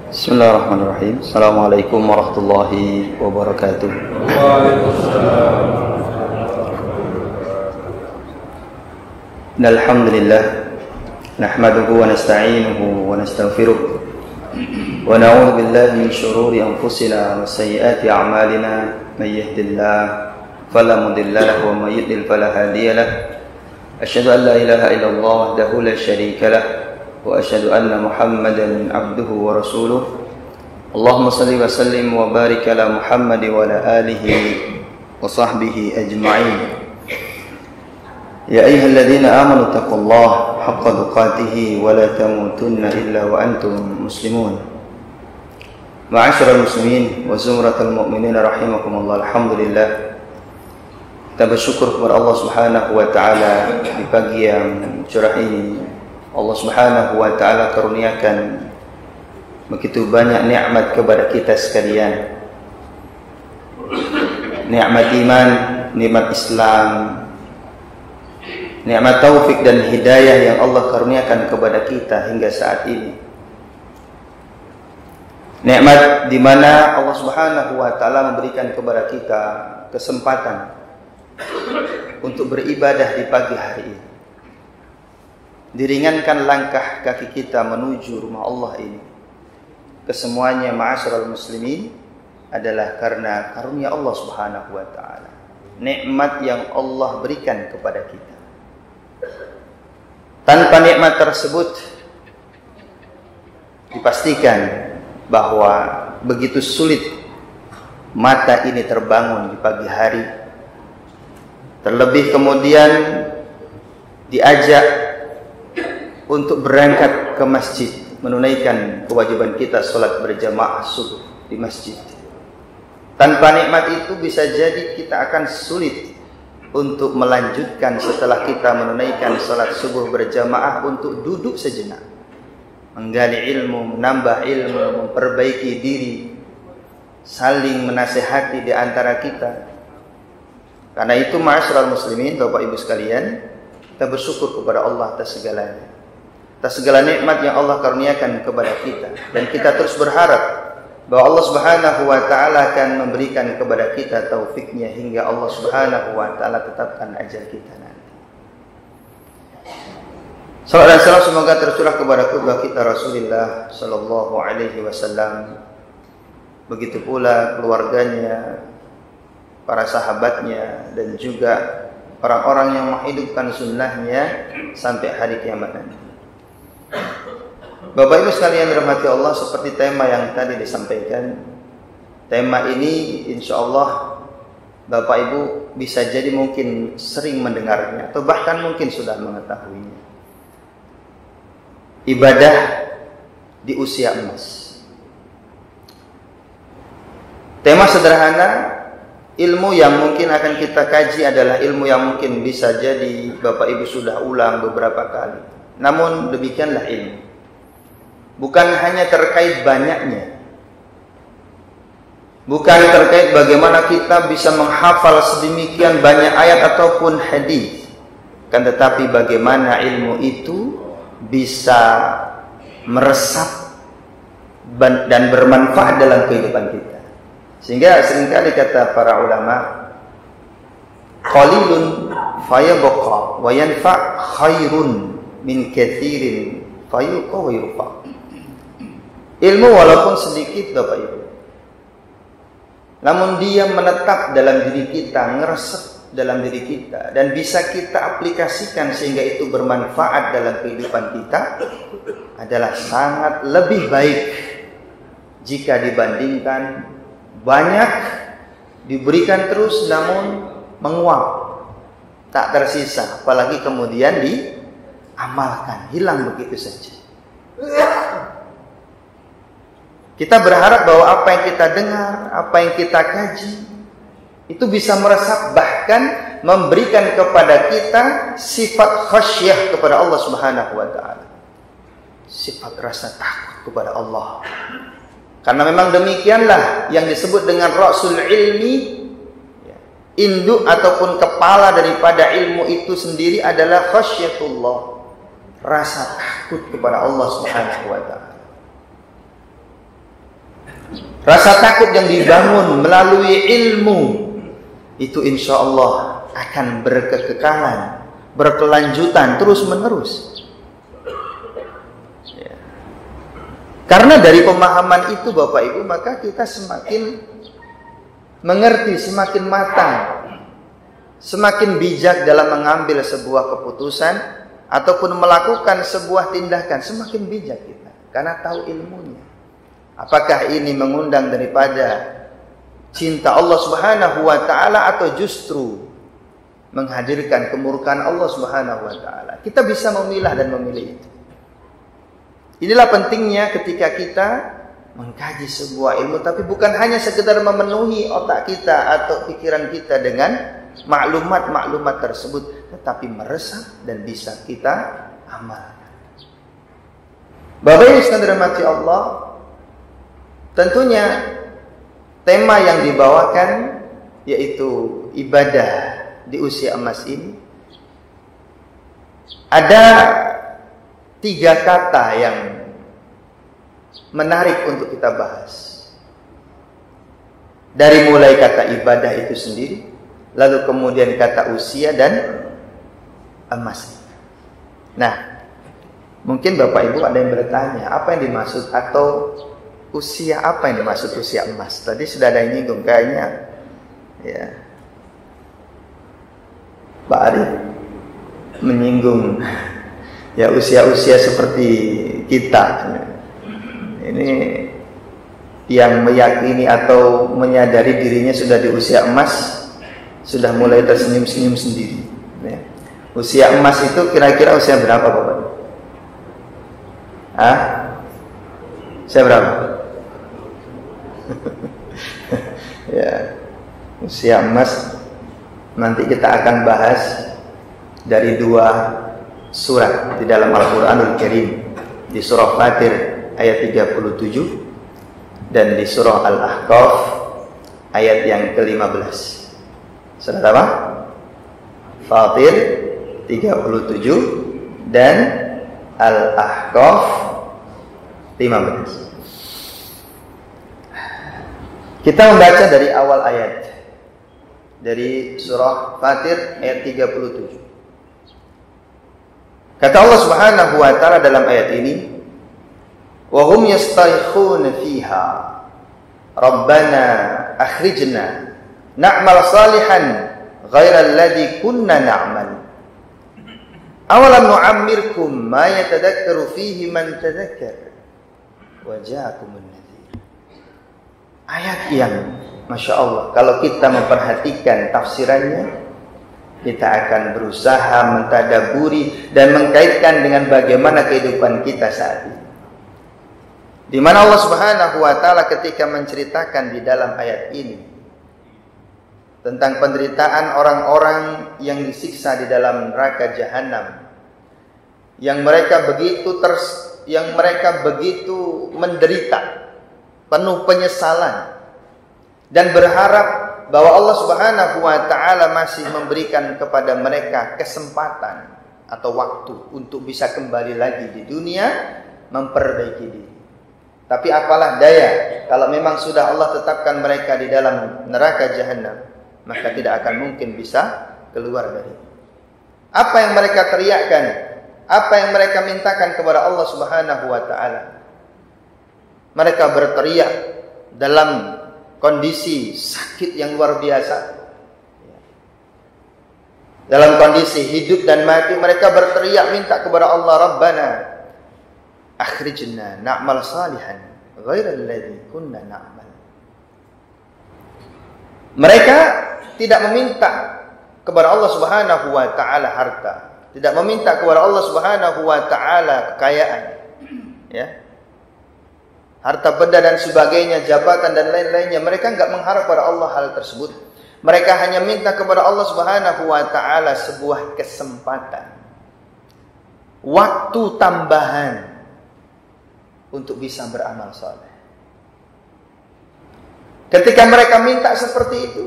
Bismillahirrahmanirrahim. Assalamualaikum warahmatullahi wabarakatuh. Alhamdulillah nahmaduhu wa nasta'inuhu wa nastaghfiruh wa na'udzu billahi min shururi anfusina wa sayyiati a'malina may yahdihillahu fala mudilla lahu wa may yudlil fala hadiya lahu. Asyhadu an la ilaha illallah wahdahu la syarika lahu wa asyhadu anna Muhammadan abduhu wa rasuluh. Allahumma salli wa sallim wa barik ala Muhammad wa ala alihi wa sahbihi ajma'in. Ya ayyuhalladzina amanu taqullaha haqqa tuqatih wa la tamutunna illa wa antum muslimun. Ma'asyiral muslimin wa zumratal mu'minin rahimakumullah. Alhamdulillah, kita bersyukur kepada Allah Subhanahu wa taala di pagi yang cerah ini. Allah Subhanahu wa taala karuniakan begitu banyak nikmat kepada kita sekalian. Nikmat iman, nikmat Islam, nikmat taufik dan hidayah yang Allah karuniakan kepada kita hingga saat ini. Nikmat di mana Allah Subhanahu wa taala memberikan kepada kita kesempatan untuk beribadah di pagi hari ini. Diringankan langkah kaki kita menuju rumah Allah ini. Kesemuanya ma'asyiral muslimin adalah karena karunia Allah Subhanahu wa taala. Nikmat yang Allah berikan kepada kita. Tanpa nikmat tersebut dipastikan bahwa begitu sulit mata ini terbangun di pagi hari. Terlebih kemudian diajak untuk berangkat ke masjid, menunaikan kewajiban kita sholat berjamaah subuh di masjid. Tanpa nikmat itu bisa jadi kita akan sulit untuk melanjutkan setelah kita menunaikan sholat subuh berjamaah untuk duduk sejenak, menggali ilmu, menambah ilmu, memperbaiki diri, saling menasehati di antara kita. Karena itu ma'asyiral muslimin, Bapak Ibu sekalian, kita bersyukur kepada Allah atas segalanya, atas segala nikmat yang Allah karuniakan kepada kita, dan kita terus berharap bahwa Allah Subhanahu wa taala akan memberikan kepada kita taufiknya hingga Allah Subhanahu wa taala tetapkan ajal kita nanti. Salawat dan salam semoga tercurah kepada qudwah kita Rasulullah sallallahu alaihi wasallam. Begitu pula keluarganya, para sahabatnya, dan juga orang-orang yang menghidupkan sunnahnya sampai hari kiamat nanti. Bapak Ibu sekalian dirahmati Allah, seperti tema yang tadi disampaikan, tema ini insya Allah Bapak Ibu bisa jadi mungkin sering mendengarnya atau bahkan mungkin sudah mengetahuinya. Ibadah di usia emas. Tema sederhana, ilmu yang mungkin akan kita kaji adalah ilmu yang mungkin bisa jadi Bapak Ibu sudah ulang beberapa kali. Namun demikianlah ilmu. Bukan hanya terkait banyaknya, bukan terkait bagaimana kita bisa menghafal sedemikian banyak ayat ataupun hadis, kan tetapi bagaimana ilmu itu bisa meresap dan bermanfaat dalam kehidupan kita. Sehingga seringkali kata para ulama, qalilun fayabqa wa yanfa' khairun min katsirin fayuqa wa yurfa. Ilmu walaupun sedikit Bapak Ibu, namun dia menetap dalam diri kita, ngeresep dalam diri kita, dan bisa kita aplikasikan sehingga itu bermanfaat dalam kehidupan kita, adalah sangat lebih baik jika dibandingkan banyak diberikan terus namun menguap, tak tersisa, apalagi kemudian diamalkan, hilang begitu saja. Kita berharap bahwa apa yang kita dengar, apa yang kita kaji, itu bisa meresap, bahkan memberikan kepada kita sifat khasyah kepada Allah Subhanahu wa taala. Sifat rasa takut kepada Allah. Karena memang demikianlah yang disebut dengan rasul ilmi, induk ataupun kepala daripada ilmu itu sendiri adalah khasyatullah, rasa takut kepada Allah Subhanahu wa taala. Rasa takut yang dibangun melalui ilmu itu insya Allah akan berkekekalan, berkelanjutan terus-menerus. Ya. Karena dari pemahaman itu Bapak Ibu, maka kita semakin mengerti, semakin matang, semakin bijak dalam mengambil sebuah keputusan ataupun melakukan sebuah tindakan, semakin bijak kita karena tahu ilmunya. Apakah ini mengundang daripada cinta Allah Subhanahu wa taala atau justru menghadirkan kemurkaan Allah Subhanahu wa taala? Kita bisa memilah dan memilih itu. Inilah pentingnya ketika kita mengkaji sebuah ilmu, tapi bukan hanya sekedar memenuhi otak kita atau pikiran kita dengan maklumat-maklumat tersebut, tetapi meresap dan bisa kita amalkan. Bapak Ibu sekalian dirahmati Allah, tentunya tema yang dibawakan yaitu ibadah di usia emas ini. Ada 3 kata yang menarik untuk kita bahas. Dari mulai kata ibadah itu sendiri, lalu kemudian kata usia dan emas. Nah, mungkin Bapak Ibu ada yang bertanya, apa yang dimaksud atau usia, apa yang dimaksud usia emas? Tadi sudah ada yang nyinggung kayaknya, ya, Pak Arif menyinggung ya usia-usia seperti kita. Ini yang meyakini atau menyadari dirinya sudah di usia emas, sudah mulai tersenyum-senyum sendiri. Ya. Usia emas itu kira-kira usia berapa Bapak? Usia berapa? Ya, usia emas nanti kita akan bahas dari 2 surat di dalam Al-Quranul Karim, di surah Fatir ayat 37 dan di surah Al-Ahqaf ayat yang ke-15. Surat apa? Fatir 37 dan Al-Ahqaf 15. Kita membaca dari awal ayat, dari surah Fatir ayat 37. Kata Allah Subhanahu wa taala dalam ayat ini, wa hum yastaykhuna fiha rabbana akhrijna na'mal salihan ghairal ladzi kunna na'mal awalam nu'ammirkum ma yatadakkaru fihi man tadhakkar wa ja'akumun nadhir. Ayat yang Masya Allah, kalau kita memperhatikan tafsirannya, kita akan berusaha mentadaburi dan mengkaitkan dengan bagaimana kehidupan kita saat ini. Di mana Allah Subhanahu wa taala ketika menceritakan di dalam ayat ini tentang penderitaan orang-orang yang disiksa di dalam neraka jahanam, yang mereka begitu menderita, penuh penyesalan, dan berharap bahwa Allah Subhanahu wa taala masih memberikan kepada mereka kesempatan atau waktu untuk bisa kembali lagi di dunia memperbaiki diri. Tapi apalah daya kalau memang sudah Allah tetapkan mereka di dalam neraka jahanam, maka tidak akan mungkin bisa keluar dari. Apa yang mereka teriakkan, apa yang mereka mintakan kepada Allah Subhanahu wa taala? Mereka berteriak dalam kondisi sakit yang luar biasa, dalam kondisi hidup dan mati. Mereka berteriak minta kepada Allah, Rabbana akhrijna na'mal salihan ghairal ladzi kunna na'mal. Mereka tidak meminta kepada Allah Subhanahu wa taala harta, tidak meminta kepada Allah Subhanahu wa taala kekayaan, ya, harta benda dan sebagainya, jabatan dan lain-lainnya. Mereka enggak mengharap pada Allah hal tersebut. Mereka hanya minta kepada Allah Subhanahu wa taala sebuah kesempatan, waktu tambahan untuk bisa beramal saleh. Ketika mereka minta seperti itu,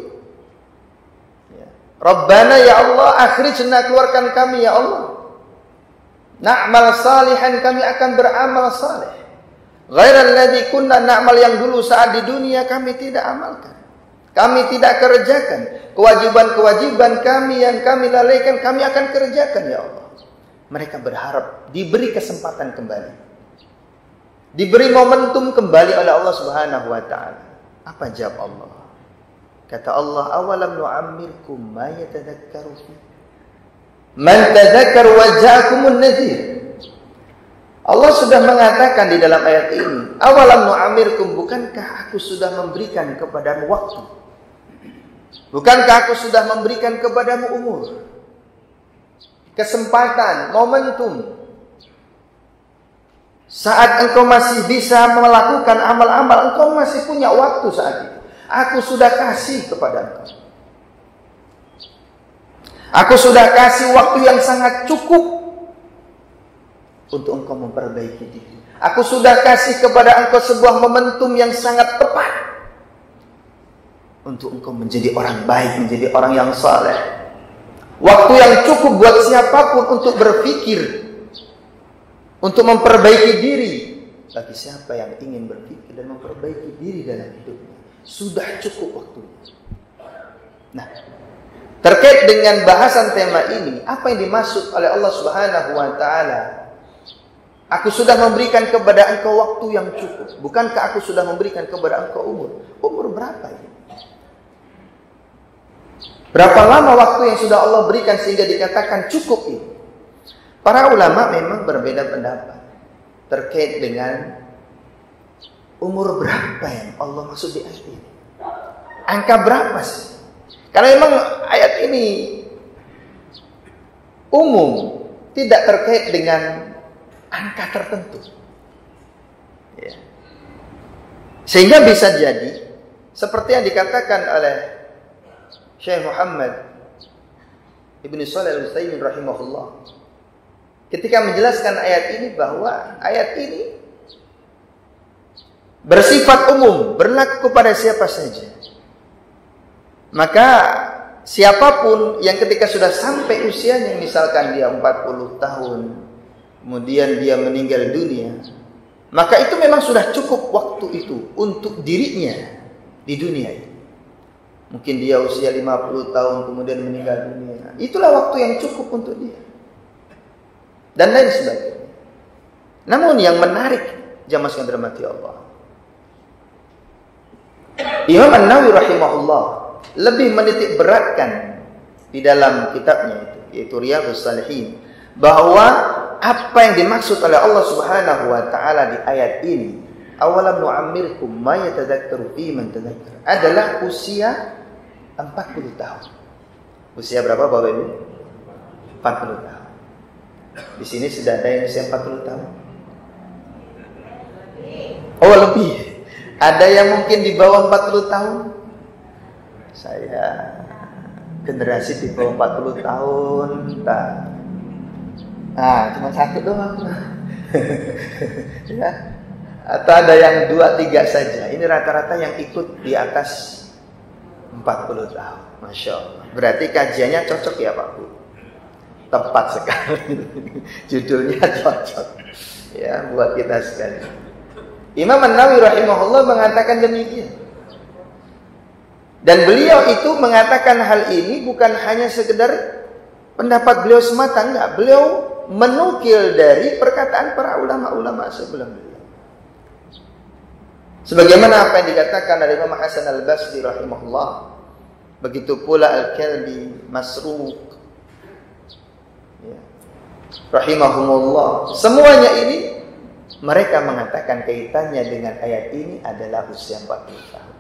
ya, Rabbana ya Allah akhrijna, keluarkan kami ya Allah, na'mal salihan, kami akan beramal saleh. Ghairal ladzi kunna na'mal, yang dulu saat di dunia kami tidak amalkan. Kami tidak kerjakan. Kewajiban-kewajiban kami yang kami lalaikan, kami akan kerjakan ya Allah. Mereka berharap diberi kesempatan kembali. Diberi momentum kembali oleh Allah Subhanahu wa taala. Apa jawab Allah? Kata Allah, awalam nu'ammirkum ma yatadzakkaru fi man tadzakkar wa ja'akumun nadhir. Allah sudah mengatakan di dalam ayat ini, awalam nu'ammirkum, bukankah aku sudah memberikan kepadamu waktu? Bukankah aku sudah memberikan kepadamu umur, kesempatan, momentum, saat engkau masih bisa melakukan amal-amal, engkau masih punya waktu saat itu. Aku sudah kasih kepada engkau. Aku sudah kasih waktu yang sangat cukup untuk engkau memperbaiki diri. Aku sudah kasih kepada engkau sebuah momentum yang sangat tepat untuk engkau menjadi orang baik, menjadi orang yang saleh. Waktu yang cukup buat siapapun untuk berpikir, untuk memperbaiki diri. Bagi siapa yang ingin berpikir dan memperbaiki diri dalam hidupnya, sudah cukup waktunya. Nah, terkait dengan bahasan tema ini, apa yang dimaksud oleh Allah Subhanahu wa taala? Aku sudah memberikan kepada engkau waktu yang cukup. Bukankah aku sudah memberikan kepada engkau umur? Umur berapa ini? Berapa lama waktu yang sudah Allah berikan sehingga dikatakan cukup ini? Para ulama memang berbeda pendapat terkait dengan umur berapa yang Allah maksud di ayat ini. Angka berapa sih? Karena memang ayat ini umum, tidak terkait dengan angka tertentu, ya. Sehingga bisa jadi seperti yang dikatakan oleh Syekh Muhammad Ibn Shalih Al-Utsaimin rahimahullah ketika menjelaskan ayat ini, bahwa ayat ini bersifat umum, berlaku kepada siapa saja. Maka siapapun yang ketika sudah sampai usianya, misalkan dia 40 tahun kemudian dia meninggal dunia, maka itu memang sudah cukup waktu itu untuk dirinya di dunia itu. Mungkin dia usia 50 tahun kemudian meninggal dunia, itulah waktu yang cukup untuk dia, dan lain sebagainya. Namun yang menarik, jamaah sekalian dirahmati Allah, Imam An-Nawawi rahimahullah lebih menitik beratkan di dalam kitabnya itu, yaitu Riyadhus Shalihin, bahwa apa yang dimaksud oleh Allah Subhanahu wa taala di ayat ini, awalam nu'ammirkum ma yatadzakkaru fi man tadzakkar, adalah usia 40 tahun. Usia berapa Bapak Ibu? 40 tahun. Di sini sudah ada yang usia 40 tahun? Oh, lebih. Ada yang mungkin di bawah 40 tahun? Saya generasi di bawah 40 tahun. Cuma satu doang. Ya. Atau ada yang 2-3 saja. Ini rata-rata yang ikut di atas 40 tahun. Masya Allah. Berarti kajiannya cocok ya Pak Bu? Tepat sekali. Judulnya cocok. Ya, buat kita sekali. Imam An-Nawawi rahimahullah mengatakan demikian. Dan beliau itu mengatakan hal ini bukan hanya sekedar pendapat beliau semata, enggak. Beliau menukil dari perkataan para ulama-ulama sebelum beliau. Sebagaimana apa yang dikatakan oleh Imam Hasan Al-Basri rahimahullah, begitu pula Al-Kalbi, Masruq, ya, rahimahumullah. Semuanya ini mereka mengatakan kaitannya dengan ayat ini adalah usia 40 tahun.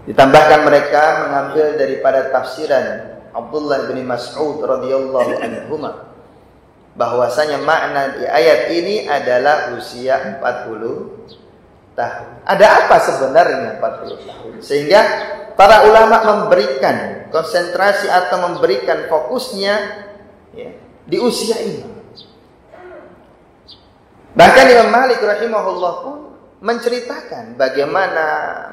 Ditambahkan mereka mengambil daripada tafsiran Abdullah bin Mas'ud radhiyallahu anhuma, bahwasanya makna di ayat ini adalah usia 40 tahun. Ada apa sebenarnya 40 tahun? Sehingga para ulama memberikan konsentrasi atau memberikan fokusnya, ya, di usia ini. Bahkan Imam Malik rahimahullah pun menceritakan bagaimana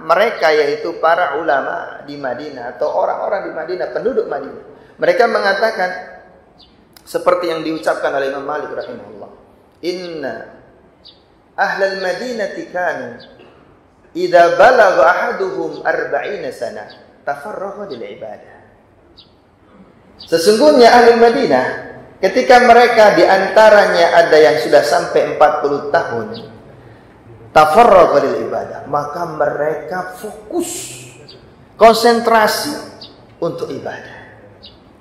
mereka, yaitu para ulama di Madinah atau orang-orang di Madinah, penduduk Madinah, mereka mengatakan seperti yang diucapkan oleh Imam Malik rahimahullah, inna ahlal madinati kanu idza balagha ahaduhum 40 sana tafarragha lil ibadah. Sesungguhnya ahli Madinah ketika mereka diantaranya ada yang sudah sampai 40 tahun tafarragha lil ibadah, maka mereka fokus, konsentrasi untuk ibadah.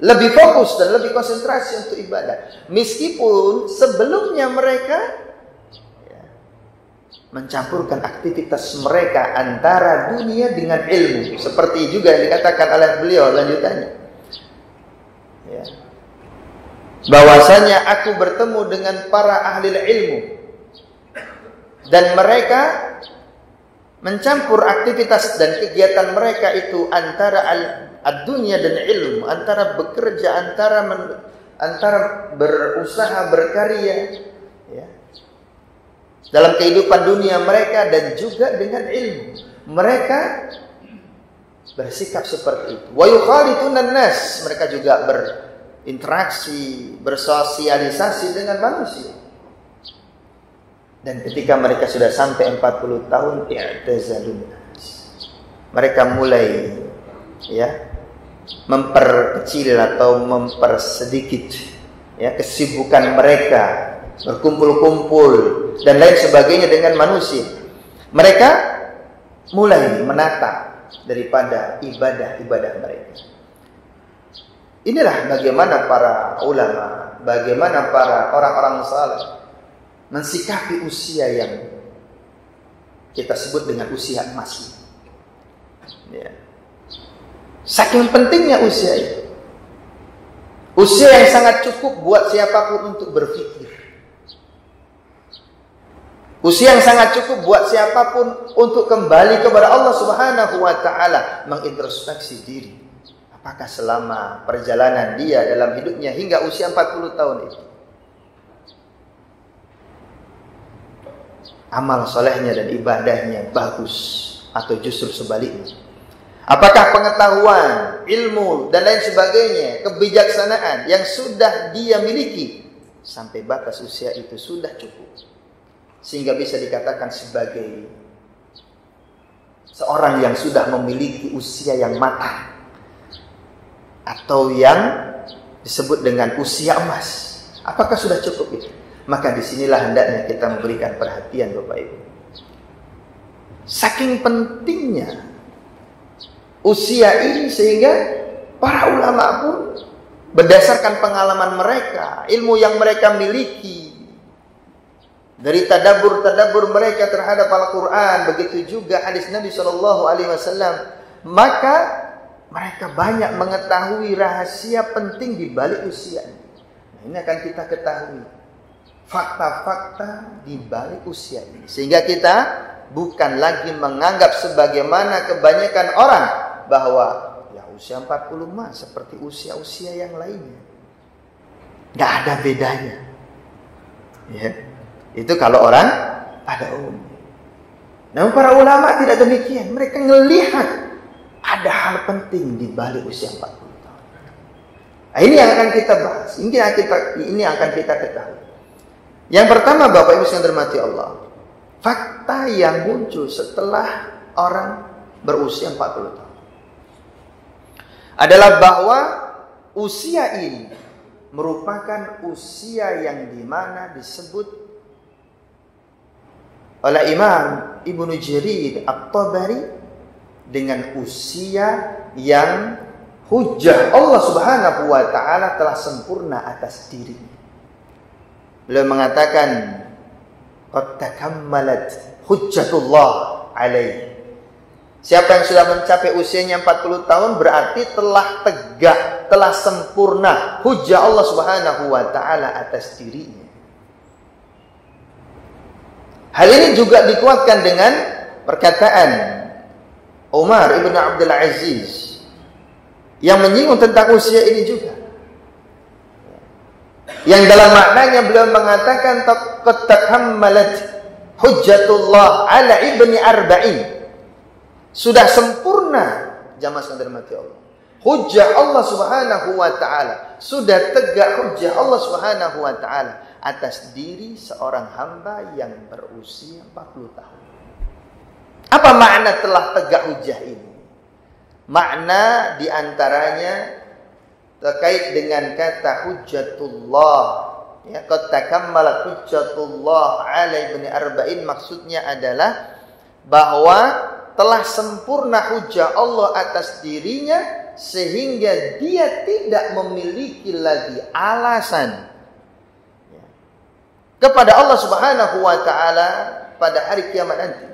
Lebih fokus dan lebih konsentrasi untuk ibadah. Meskipun sebelumnya mereka mencampurkan aktivitas mereka antara dunia dengan ilmu. Seperti juga yang dikatakan oleh beliau lanjutannya. Ya. Bahwasanya aku bertemu dengan para ahli ilmu. Dan mereka mencampur aktivitas dan kegiatan mereka itu antara dunia dan ilmu, antara bekerja, antara berusaha, berkarya, ya, dalam kehidupan dunia mereka dan juga dengan ilmu. Mereka bersikap seperti itu. Wa yukhalituna nas, mereka juga berinteraksi, bersosialisasi dengan manusia. Dan ketika mereka sudah sampai 40 tahun, i'tazalun nas, mereka mulai memperkecil atau mempersedikit kesibukan mereka, berkumpul-kumpul dan lain sebagainya dengan manusia. Mereka mulai menata daripada ibadah-ibadah mereka. Inilah bagaimana para ulama, bagaimana para orang-orang saleh mensikapi usia yang kita sebut dengan usia emas. Ya. Saking pentingnya usia itu. Usia yang sangat cukup buat siapapun untuk berpikir. Usia yang sangat cukup buat siapapun untuk kembali kepada Allah Subhanahu wa taala, mengintrospeksi diri. Apakah selama perjalanan dia dalam hidupnya hingga usia 40 tahun itu, amal solehnya dan ibadahnya bagus atau justru sebaliknya? Apakah pengetahuan, ilmu dan lain sebagainya, kebijaksanaan yang sudah dia miliki sampai batas usia itu sudah cukup sehingga bisa dikatakan sebagai seorang yang sudah memiliki usia yang matang atau yang disebut dengan usia emas? Apakah sudah cukup itu? Maka disinilah hendaknya kita memberikan perhatian, Bapak Ibu. Saking pentingnya usia ini sehingga para ulama pun berdasarkan pengalaman mereka, ilmu yang mereka miliki, dari tadabbur mereka terhadap Al-Quran, begitu juga hadis Nabi SAW, maka mereka banyak mengetahui rahasia penting di balik usia ini. Nah, ini akan kita ketahui fakta-fakta di balik usia ini, sehingga kita bukan lagi menganggap sebagaimana kebanyakan orang bahwa ya usia 40 mah seperti usia-usia yang lainnya, nggak ada bedanya. Ya, itu kalau orang pada umumnya. Namun para ulama tidak demikian. Mereka melihat ada hal penting di balik usia 40 tahun. Nah, ini yang akan kita bahas. Ini akan kita ketahui. Yang pertama, Bapak Ibu yang dirahmati Allah, fakta yang muncul setelah orang berusia 40 tahun adalah bahwa usia ini merupakan usia yang dimana disebut oleh Imam Ibnu Jarir At-Tabari dengan usia yang hujjah Allah Subhanahu wa taala telah sempurna atas dirinya. Beliau mengatakan qad takammalat hujjatullah alaihi. Siapa yang sudah mencapai usianya 40 tahun berarti telah tegak, telah sempurna hujjah Allah Subhanahu wa taala atas dirinya. Hal ini juga dikuatkan dengan perkataan Umar ibn Abdul Aziz yang menyinggung tentang usia ini juga. Yang dalam maknanya beliau mengatakan qad takammalat hujjatullah ala ibni arba'in. Sudah sempurna, jamaah sekalian dirahmati Allah, hujjah Allah Subhanahu wa taala sudah tegak hujjah Allah Subhanahu wa taala atas diri seorang hamba yang berusia 40 tahun. Apa makna telah tegak hujjah ini? Makna diantaranya terkait dengan kata hujjatullah. Ya, qad takammalat hujjatullah ala ibni arba'in, maksudnya adalah bahwa telah sempurna hujjah Allah atas dirinya sehingga dia tidak memiliki lagi alasan kepada Allah Subhanahu wa taala pada hari kiamat nanti.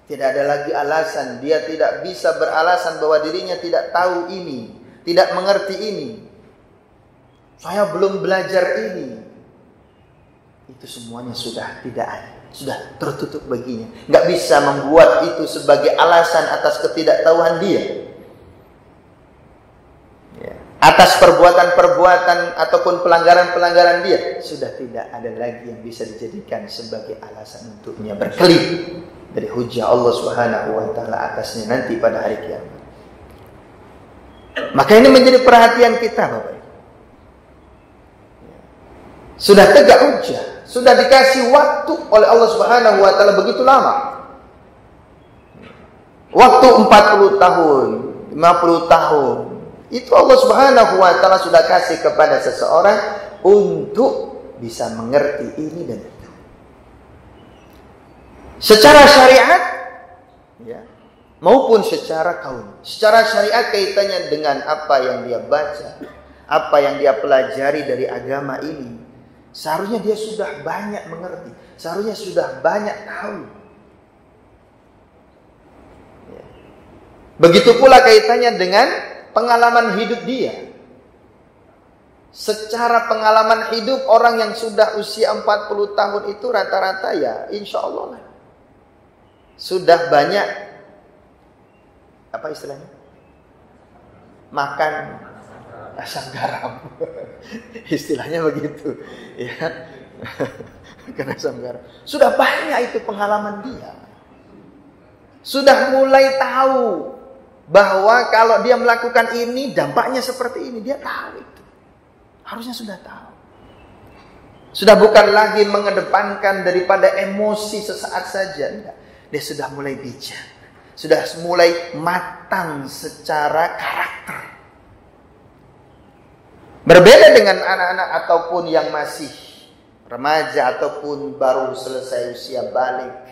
Tidak ada lagi alasan, dia tidak bisa beralasan bahwa dirinya tidak tahu ini, tidak mengerti ini. Saya belum belajar ini. Itu semuanya sudah tidak ada, sudah tertutup baginya. Nggak bisa membuat itu sebagai alasan atas ketidaktahuan dia. Atas perbuatan-perbuatan ataupun pelanggaran-pelanggaran dia, sudah tidak ada lagi yang bisa dijadikan sebagai alasan untuknya berkelip dari hujjah Allah Subhanahu wa taala atasnya nanti pada hari kiamat. Maka ini menjadi perhatian kita, Bapak. Sudah tegak hujjah, sudah dikasih waktu oleh Allah Subhanahu wa taala begitu lama. Waktu 40 tahun, 50 tahun. Itu Allah Subhanahu wa taala sudah kasih kepada seseorang untuk bisa mengerti ini dan itu. Secara syariat ya, maupun secara kaum. Secara syariat kaitannya dengan apa yang dia baca, apa yang dia pelajari dari agama ini. Seharusnya dia sudah banyak mengerti, seharusnya sudah banyak tahu. Ya. Begitu pula kaitannya dengan pengalaman hidup dia. Secara pengalaman hidup orang yang sudah usia 40 tahun itu rata-rata ya insya Allah lah. Sudah banyak, apa istilahnya? Makan asam garam. Istilahnya begitu. Ya. Makan asam garam. Sudah banyak itu pengalaman dia. Sudah mulai tahu bahwa kalau dia melakukan ini dampaknya seperti ini, dia tahu itu. Harusnya sudah tahu. Sudah bukan lagi mengedepankan daripada emosi sesaat saja. Enggak. Dia sudah mulai bijak. Sudah mulai matang secara karakter. Berbeda dengan anak-anak ataupun yang masih remaja ataupun baru selesai usia balik.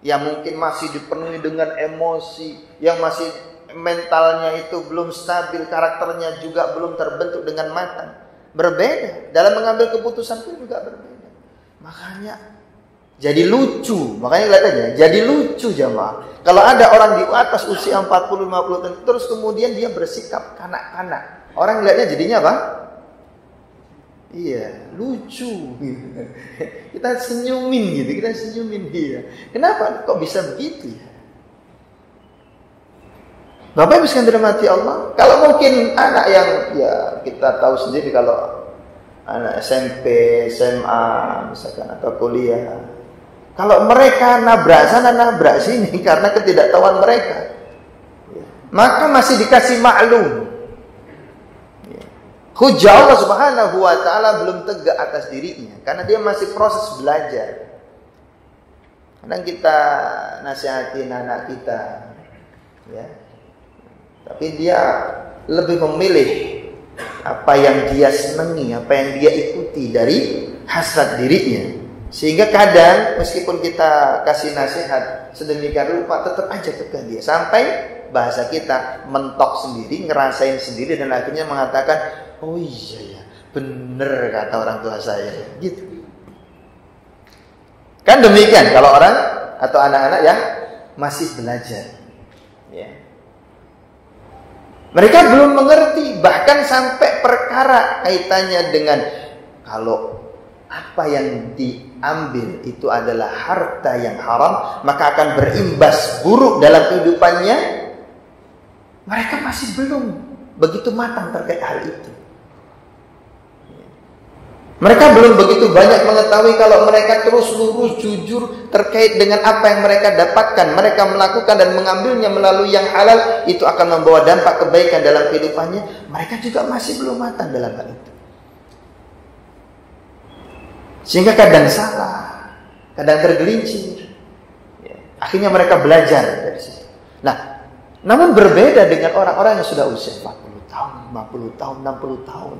Yang mungkin masih dipenuhi dengan emosi, yang masih mentalnya itu belum stabil, karakternya juga belum terbentuk dengan matang. Berbeda, dalam mengambil keputusan pun juga berbeda. Makanya jadi lucu, makanya lihat aja, jadi lucu jamaah. Kalau ada orang di atas usia 40-50 tahun terus kemudian dia bersikap kanak-kanak, orang lihatnya jadinya apa? Iya, lucu gitu. Kita senyumin gitu, kita senyumin dia. Kenapa kok bisa begitu ya? Bapak Ibu sekalian dirahmati Allah, kalau mungkin anak yang ya kita tahu sendiri kalau anak SMP, SMA misalkan atau kuliah, kalau mereka nabrak sana nabrak sini karena ketidaktahuan mereka, maka masih dikasih maklum. Hujjah Allah Subhanahu wa taala belum tegak atas dirinya karena dia masih proses belajar. Kadang kita nasihatin anak kita ya. Tapi dia lebih memilih apa yang dia senangi, apa yang dia ikuti dari hasrat dirinya. Sehingga kadang meskipun kita kasih nasihat sedemikian rupa tetap aja tegak dia. Sampai bahasa kita mentok sendiri, ngerasain sendiri dan akhirnya mengatakan, oh iya ya, bener kata orang tua saya. Gitu. Kan demikian kalau orang atau anak-anak yang masih belajar. Ya. Mereka belum mengerti, bahkan sampai perkara kaitannya dengan kalau apa yang diambil itu adalah harta yang haram, maka akan berimbas buruk dalam kehidupannya. Mereka masih belum begitu matang terkait hal itu. Mereka belum begitu banyak mengetahui kalau mereka terus lurus, jujur terkait dengan apa yang mereka dapatkan. Mereka melakukan dan mengambilnya melalui yang halal, itu akan membawa dampak kebaikan dalam kehidupannya. Mereka juga masih belum matang dalam hal itu. Sehingga kadang salah, kadang tergelincir. Akhirnya mereka belajar dari situ. Nah, namun berbeda dengan orang-orang yang sudah usia 40 tahun, 50 tahun, 60 tahun.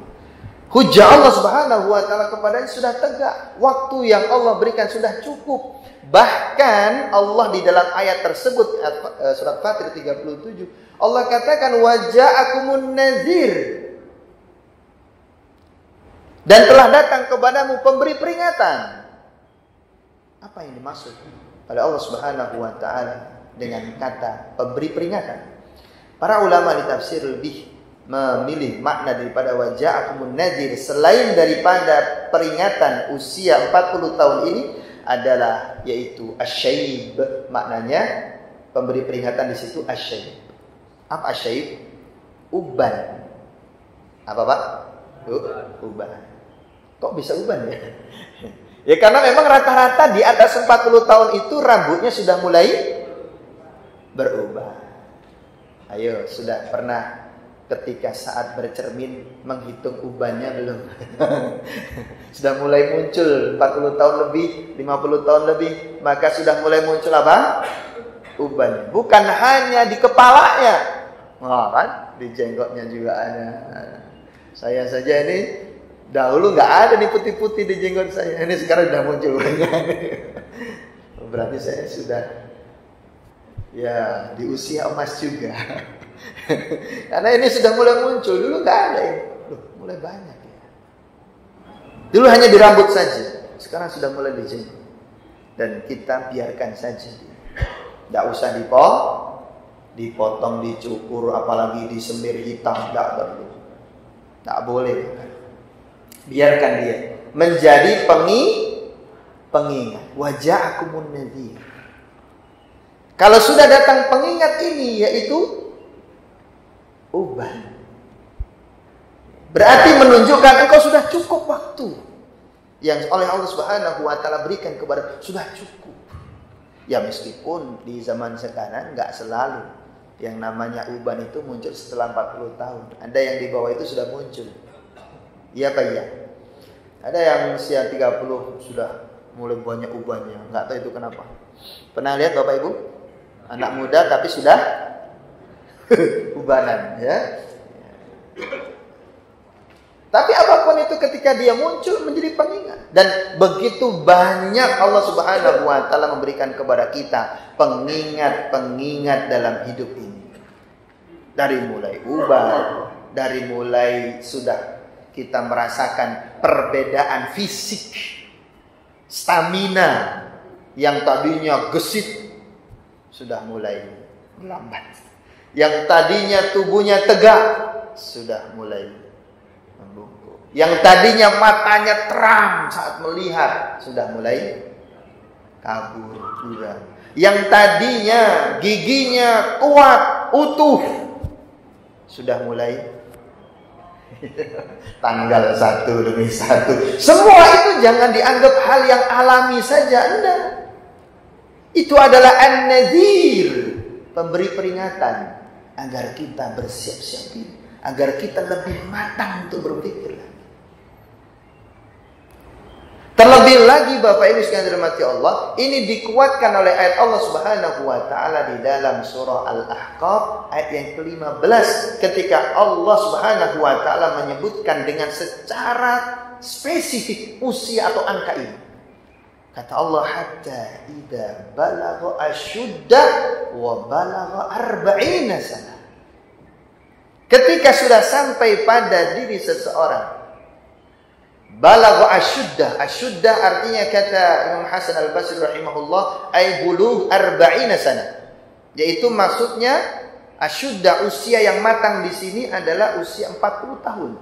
Hujah Allah Subhanahu wa taala kepadanya sudah tegak. Waktu yang Allah berikan sudah cukup. Bahkan Allah di dalam ayat tersebut surat Fatir 37, Allah katakan waja'akumun nazir. Dan telah datang kepadamu pemberi peringatan. Apa yang dimaksud oleh Allah Subhanahu wa taala dengan kata pemberi peringatan? Para ulama di tafsir lebih memilih makna daripada waja'akumun nadir selain daripada peringatan usia 40 tahun ini adalah yaitu asyayib. Maknanya pemberi peringatan di situ asyayib. Apa asyayib? Uban. Apa Pak? Uban. Kok bisa uban ya? Ya karena memang rata-rata di atas 40 tahun itu rambutnya sudah mulai berubah. Ayo, sudah pernah ketika saat bercermin menghitung ubannya belum? Sudah mulai muncul 40 tahun lebih, 50 tahun lebih, maka sudah mulai muncul apa? Ubannya. Bukan hanya di kepalanya. Wah, kan? Di jenggotnya juga ada. Saya saja ini dahulu nggak ada nih putih-putih di jenggot saya. Ini sekarang sudah muncul banyak. Berarti saya sudah ya di usia emas juga. Karena ini sudah mulai muncul. Dulu nggak ada ini. Mulai banyak ya. Dulu hanya di rambut saja. Sekarang sudah mulai di jenggot. Dan kita biarkan saja. Tidak usah dipotong, dicukur, apalagi disemir hitam. Tidak perlu. Tak boleh. Biarkan dia menjadi pengingat. Waja'akumun nadhir. Kalau sudah datang pengingat ini, yaitu uban, berarti menunjukkan engkau sudah cukup waktu yang oleh Allah Subhanahu wa taala berikan kepada, sudah cukup. Ya meskipun di zaman sekarang nggak selalu yang namanya uban itu muncul setelah 40 tahun. Ada yang di bawah itu sudah muncul. Iya Pak ya. Ada yang usia 30 sudah mulai banyak ubannya. Enggak tahu itu kenapa. Pernah lihat Bapak Ibu? Anak muda tapi sudah ubanan ya. Tapi apapun itu ketika dia muncul menjadi pengingat. Dan begitu banyak Allah Subhanahu wa taala memberikan kepada kita pengingat-pengingat dalam hidup ini. Dari mulai uban, dari mulai sudah kita merasakan perbedaan fisik, stamina yang tadinya gesit sudah mulai melambat. Yang tadinya tubuhnya tegak sudah mulai membungkuk. Yang tadinya matanya terang saat melihat sudah mulai kabur juga. Yang tadinya giginya kuat, utuh sudah mulai tanggal satu demi satu. Semua itu jangan dianggap hal yang alami saja. Enggak. Itu adalah an-nadhir, pemberi peringatan agar kita bersiap-siap, agar kita lebih matang untuk berpikir. Terlebih lagi Bapak Ibu sekalian dirahmati Allah, ini dikuatkan oleh ayat Allah Subhanahu wa taala di dalam surah Al-Ahqaf ayat yang ke-15 ketika Allah Subhanahu wa taala menyebutkan dengan secara spesifik usia atau angka ini. Kata Allah, hatta idza balagha asyudda wa balagha 40 sanah. Ketika sudah sampai pada diri seseorang balagha asyudda. Asyudda artinya kata Imam Hasan Al-Basri rahimahullah ay bulugh 40 sanah. Yaitu maksudnya asyudda, usia yang matang di sini adalah usia 40 tahun.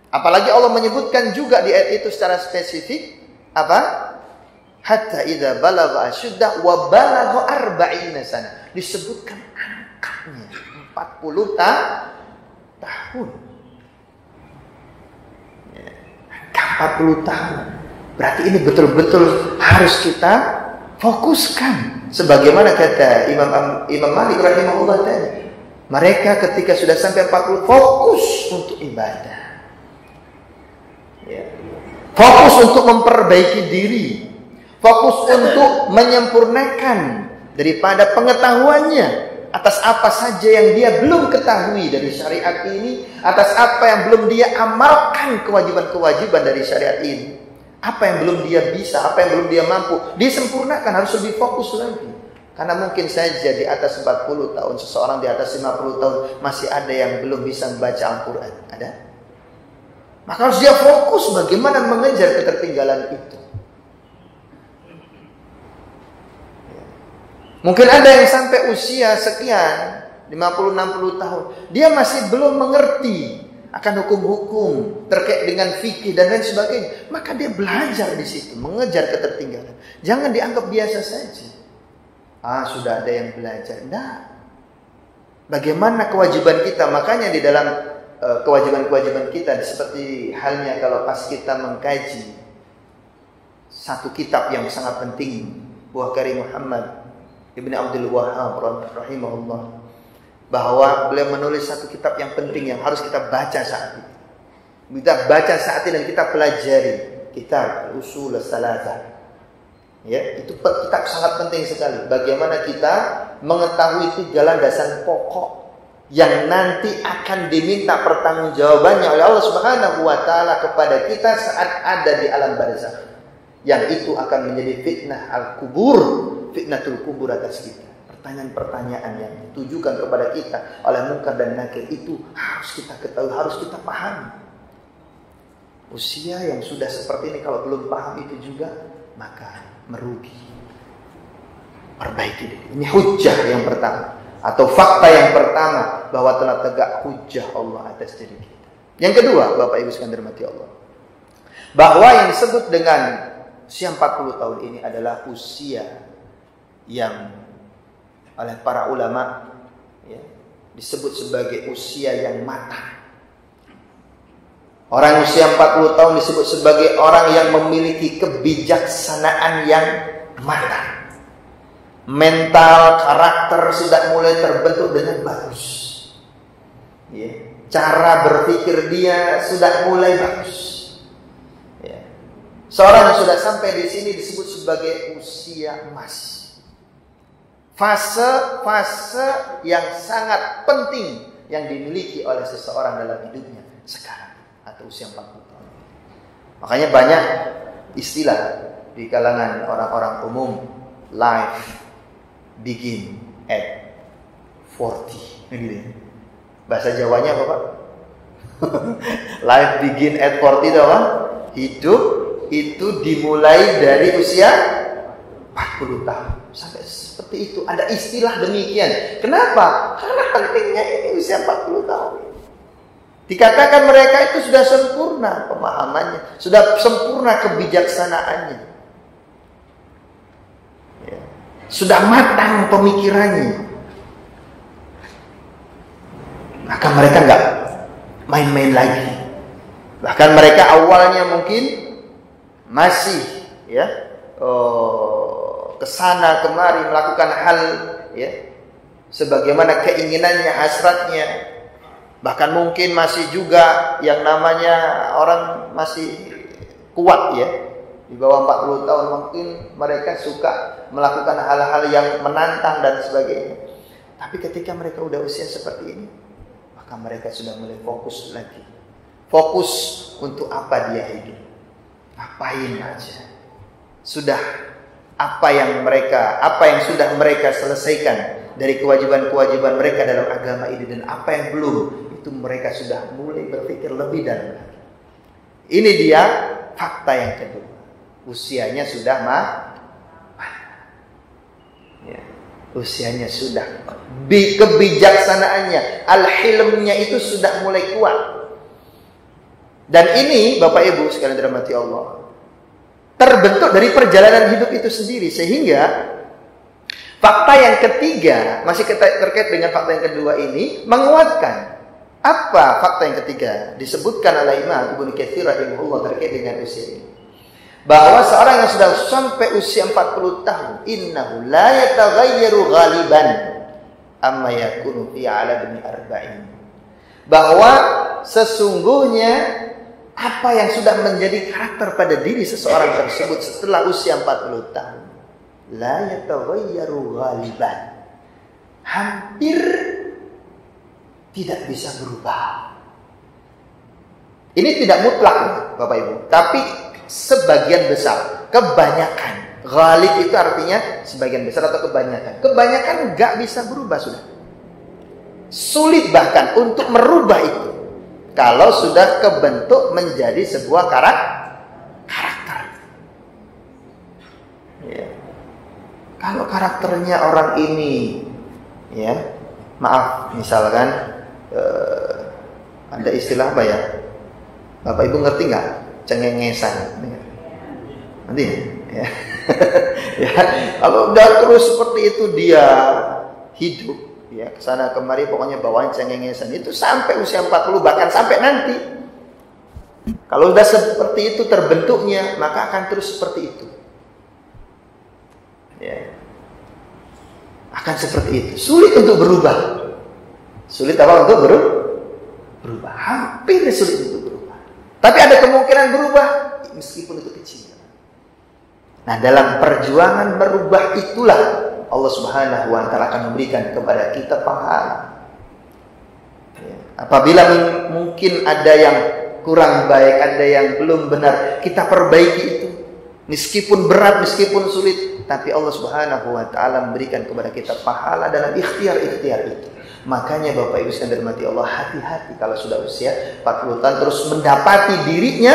Apalagi Allah menyebutkan juga di ayat itu secara spesifik apa? Hatta idza balagha asyudda wa balagha 40 sanah. Disebutkan angkanya 40 tahun. 40 tahun. Berarti ini betul-betul harus kita fokuskan. Sebagaimana kata Imam Malik rahimahullah tadi. Mereka ketika sudah sampai 40 fokus untuk ibadah. Ya. Fokus untuk memperbaiki diri. Fokus untuk menyempurnakan daripada pengetahuannya atas apa saja yang dia belum ketahui dari syariat ini, atas apa yang belum dia amalkan kewajiban-kewajiban dari syariat ini, apa yang belum dia bisa, apa yang belum dia mampu, disempurnakan, harus lebih fokus lagi. Karena mungkin saja di atas 40 tahun, seseorang di atas 50 tahun masih ada yang belum bisa membaca Al-Quran. Ada? Maka harus dia fokus bagaimana mengejar ketertinggalan itu. Mungkin ada yang sampai usia sekian, 50-60 tahun, dia masih belum mengerti akan hukum-hukum terkait dengan fikih dan lain sebagainya. Maka dia belajar di situ, mengejar ketertinggalan. Jangan dianggap biasa saja. Sudah ada yang belajar. Nah, bagaimana kewajiban kita? Makanya di dalam kewajiban-kewajiban kita, seperti halnya kalau pas kita mengkaji satu kitab yang sangat penting, buah karya Muhammad Ibn Abdul Wahhab rahimahullah, bahwa beliau menulis satu kitab yang penting yang harus kita baca saat ini. Kita baca saat ini dan kita pelajari kitab Ushul Tsalatsah. Ya, itu kitab sangat penting sekali. Bagaimana kita mengetahui 3 landasan pokok yang nanti akan diminta pertanggungjawabannya oleh Allah Subhanahu wa taala kepada kita saat ada di alam barzakh. Yang itu akan menjadi fitnah al-kubur, fitnatul kubur atas kita. Pertanyaan-pertanyaan yang ditujukan kepada kita oleh Munkar dan Nakir itu harus kita ketahui, harus kita pahami. Usia yang sudah seperti ini kalau belum paham itu juga, maka merugi. Perbaiki diri. Ini hujjah yang pertama, atau fakta yang pertama, bahwa telah tegak hujjah Allah atas diri kita. Yang kedua, Bapak Ibu sekalian dirahmati Allah, bahwa yang disebut dengan usia 40 tahun ini adalah usia yang oleh para ulama ya, disebut sebagai usia yang matang. Orang usia 40 tahun disebut sebagai orang yang memiliki kebijaksanaan yang matang. Mental, karakter sudah mulai terbentuk dengan bagus. Ya. Cara berpikir dia sudah mulai bagus. Ya. Seorang yang sudah sampai di sini disebut sebagai usia emas. Fase yang sangat penting yang dimiliki oleh seseorang dalam hidupnya sekarang. Atau usia 40 tahun. Makanya banyak istilah di kalangan orang-orang umum, life begin at 40. Gitu. Bahasa Jawanya apa, Pak? Life begin at 40 itu apa? Hidup itu dimulai dari usia 40 tahun. Sampai seperti itu. Ada istilah demikian. Kenapa? Karena pentingnya ini usia 40 tahun. Dikatakan mereka itu sudah sempurna pemahamannya, sudah sempurna kebijaksanaannya, ya. Sudah matang pemikirannya. Maka mereka nggak main-main lagi. Bahkan mereka awalnya mungkin masih ya kesana kemari melakukan hal ya sebagaimana keinginannya, hasratnya. Bahkan mungkin masih juga yang namanya orang masih kuat ya. Di bawah 40 tahun mungkin mereka suka melakukan hal-hal yang menantang dan sebagainya. Tapi ketika mereka udah usia seperti ini, maka mereka sudah mulai fokus lagi. Fokus untuk apa dia hidup. Ngapain aja. Sudah apa yang sudah mereka selesaikan dari kewajiban-kewajiban mereka dalam agama ini dan apa yang belum, itu mereka sudah mulai berpikir lebih dalam lagi. Ini dia fakta yang kedua. Usianya sudah ya, usianya sudah kebijaksanaannya, al-hilmnya itu sudah mulai kuat. Dan ini Bapak Ibu sekalian dirahmati Allah, terbentuk dari perjalanan hidup itu sendiri. Sehingga fakta yang ketiga masih terkait dengan fakta yang kedua ini menguatkan Apa fakta yang ketiga? Disebutkan oleh Imam Ibnu Katsir rahimahullah terkait dengan usia ini. Bahwa seorang yang sudah sampai usia 40 tahun, innahu la yataghayyaru ghaliban amma yakunu fi 'aladmi arba'in. Bahwa sesungguhnya apa yang sudah menjadi karakter pada diri seseorang tersebut setelah usia 40 tahun, la yataghayyaru ghaliban, hampir tidak bisa berubah. Ini tidak mutlak Bapak Ibu, tapi sebagian besar, kebanyakan. Ghalib itu artinya sebagian besar atau kebanyakan. Kebanyakan nggak bisa berubah sudah. Sulit bahkan untuk merubah itu kalau sudah kebentuk menjadi sebuah karakter. Ya. Kalau karakternya orang ini, ya, maaf, misalkan ada istilah apa ya? Bapak Ibu ngerti nggak? Cengengesan. Nanti ya. Ya, kalau udah terus seperti itu dia hidup, ya, kesana kemari pokoknya bawaan cengengesan itu sampai usia 40 bahkan sampai nanti. Kalau udah seperti itu terbentuknya, maka akan terus seperti itu. Ya. Akan seperti itu. Sulit untuk berubah. Sulit apa untuk berubah? Hampir sulit untuk berubah. Tapi ada kemungkinan berubah meskipun itu kecil. Nah, dalam perjuangan berubah itulah Allah Subhanahu wa taala akan memberikan kepada kita pahala. Apabila mungkin ada yang kurang baik, ada yang belum benar, kita perbaiki itu. Meskipun berat, meskipun sulit, tapi Allah Subhanahu wa taala memberikan kepada kita pahala dalam ikhtiar-ikhtiar itu. Makanya Bapak Ibu sekalian dirahmati Allah, hati-hati kalau sudah usia 40 tahun terus mendapati dirinya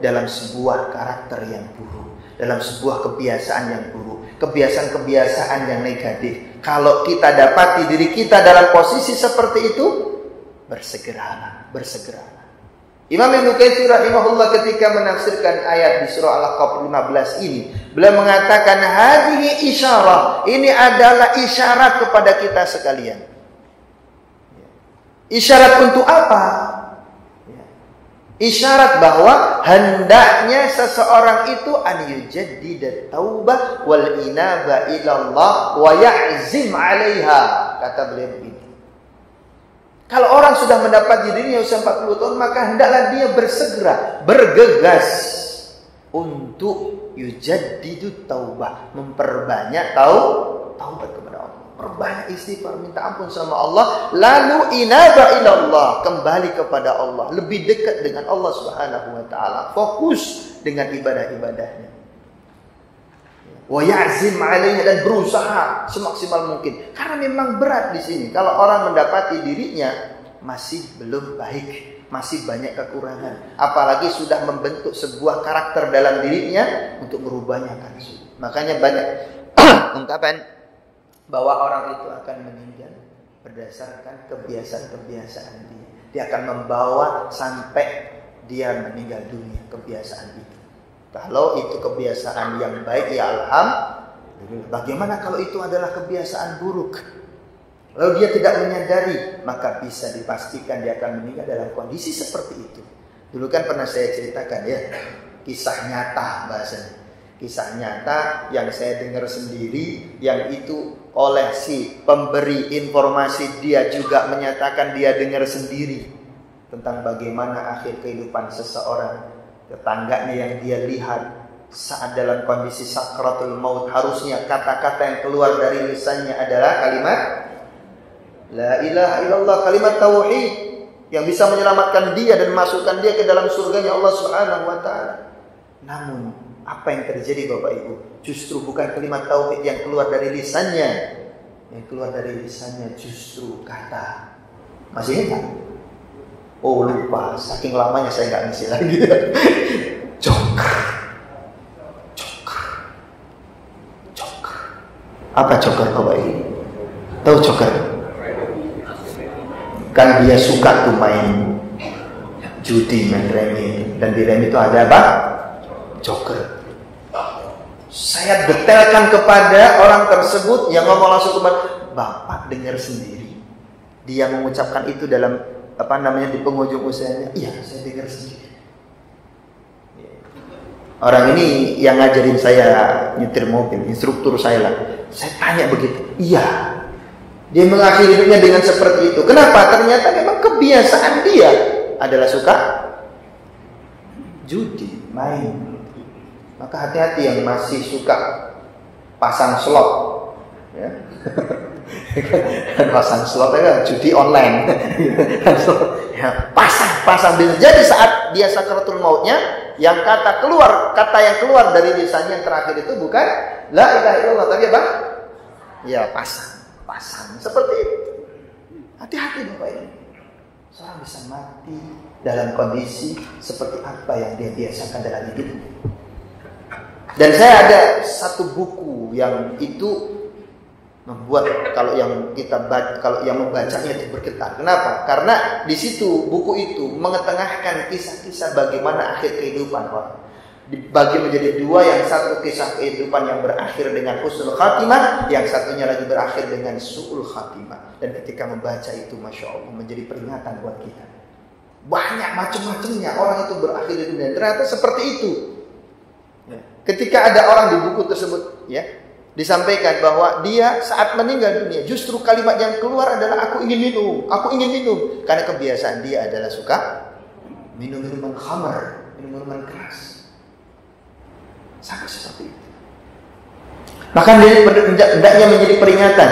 dalam sebuah karakter yang buruk, dalam sebuah kebiasaan yang buruk, kebiasaan-kebiasaan yang negatif. Kalau kita dapati diri kita dalam posisi seperti itu, bersegeralah. Imam Ibnu Katsir rahimahullah ketika menafsirkan ayat di surah Al-Ahqaf 15 ini, beliau mengatakan hadhihi isyarah, ini adalah isyarat kepada kita sekalian. Isyarat untuk apa? Isyarat bahwa hendaknya seseorang itu an yujaddida taubah wal inaba ilallah wa ya'zim 'alaiha, kata beliau begini. Kalau orang sudah mendapat dirinya usia 40 tahun, maka hendaklah dia bersegera, bergegas untuk yujaddidu taubah, memperbanyak taubat kepada Allah, perbanyak istighfar, minta ampun sama Allah, lalu inaba ilallah, kembali kepada Allah, lebih dekat dengan Allah Subhanahu wa taala, fokus dengan ibadah-ibadahnya. Wa ya'zim 'alaiha, dan berusaha semaksimal mungkin. Karena memang berat di sini. Kalau orang mendapati dirinya masih belum baik, masih banyak kekurangan, apalagi sudah membentuk sebuah karakter dalam dirinya, untuk merubahnya kan sulit. Makanya banyak ungkapan bahwa orang itu akan meninggal berdasarkan kebiasaan-kebiasaan dia. Dia akan membawa sampai dia meninggal dunia kebiasaan itu. Kalau itu kebiasaan yang baik, ya alhamdulillah. Bagaimana kalau itu adalah kebiasaan buruk, lalu dia tidak menyadari, maka bisa dipastikan dia akan meninggal dalam kondisi seperti itu. Dulu kan pernah saya ceritakan ya, kisah nyata bahasanya. Kisah nyata yang saya dengar sendiri, yang itu oleh si pemberi informasi, dia juga menyatakan dia dengar sendiri tentang bagaimana akhir kehidupan seseorang. Tetangganya yang dia lihat saat dalam kondisi sakratul maut, harusnya kata-kata yang keluar dari lisannya adalah kalimat la ilaha illallah, kalimat tauhid yang bisa menyelamatkan dia dan masukkan dia ke dalam surganya Allah Subhanahu wa taala. Namun apa yang terjadi Bapak Ibu? Justru bukan kalimat tauhid yang keluar dari lisannya. Yang keluar dari lisannya justru kata, masih ingat? Oh lupa, saking lamanya saya nggak ngisi lagi. Joker. Apa joker Bapak Ibu? Tahu joker? Kan dia suka tuh main judi, main remi, dan di remi itu ada apa? Joker. Saya detailkan kepada orang tersebut yang ngomong langsung kepada Bapak, dengar sendiri. Dia mengucapkan itu dalam di penghujung usianya, iya saya dengar sendiri. Orang ini yang ngajarin saya nyetir mobil, instruktur saya lah. Saya tanya begitu, iya. Dia mengakhiri hidupnya dengan seperti itu. Kenapa? Ternyata memang kebiasaan dia adalah suka judi, main. Maka hati-hati yang masih suka pasang slot, ya. Pasang slot ya, judi online. Ya, pasang. Jadi saat dia sakaratul mautnya, yang kata yang keluar dari lisannya yang terakhir itu bukan la ilaha illallah, tapi apa? Ya pasang seperti itu. Hati-hati Bapak ini. Seorang bisa mati dalam kondisi seperti apa yang dia biasakan dalam hidup. Dan saya ada satu buku yang itu membuat kalau yang membacanya itu bergetar. Kenapa? Karena di situ buku itu mengetengahkan kisah-kisah bagaimana akhir kehidupan orang. Dibagi menjadi dua, yang satu kisah kehidupan yang berakhir dengan husnul khatimah, yang satunya lagi berakhir dengan su'ul khatimah. Dan ketika membaca itu, Masya Allah, menjadi peringatan buat kita. Banyak macam-macamnya orang itu berakhir di dunia. Ternyata seperti itu. Ketika ada orang di buku tersebut, ya, disampaikan bahwa dia saat meninggal dunia, justru kalimat yang keluar adalah aku ingin minum. Karena kebiasaan dia adalah suka minum minuman khamar, minuman keras. Sangat seperti itu. Maka hendaknya menjadi peringatan.